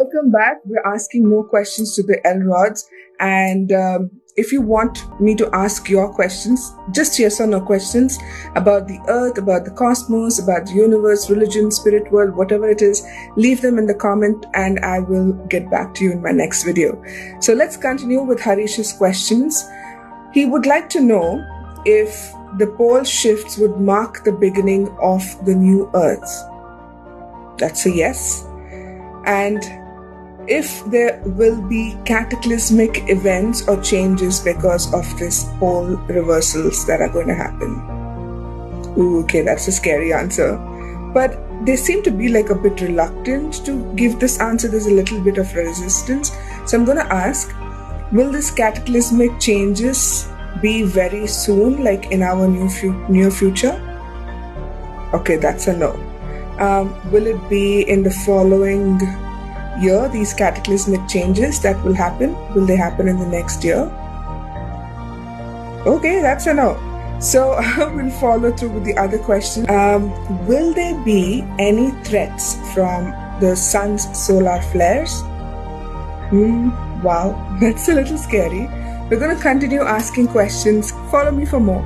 welcome back. We're asking more questions to the L rods, and if you want me to ask your questions, just yes or no questions about the earth, about the cosmos, about the universe, religion, spirit world, whatever it is, leave them in the comment and I will get back to you in my next video. So let's continue with Harish's questions. He would like to know if the pole shifts would mark the beginning of the new earth. That's a yes. And if there will be cataclysmic events or changes because of this pole reversals that are going to happen. Ooh, okay, that's a scary answer. But they seem to be like a bit reluctant to give this answer. There's a little bit of resistance. So I'm going to ask, will this cataclysmic changes be very soon, like in our near future? Okay, that's a no. Will it be in the following year, these cataclysmic changes that will happen? Will they happen in the next year? Okay, that's a no. So we'll follow through with the other question. Will there be any threats from the sun's solar flares? Wow, that's a little scary. We're going to continue asking questions. Follow me for more.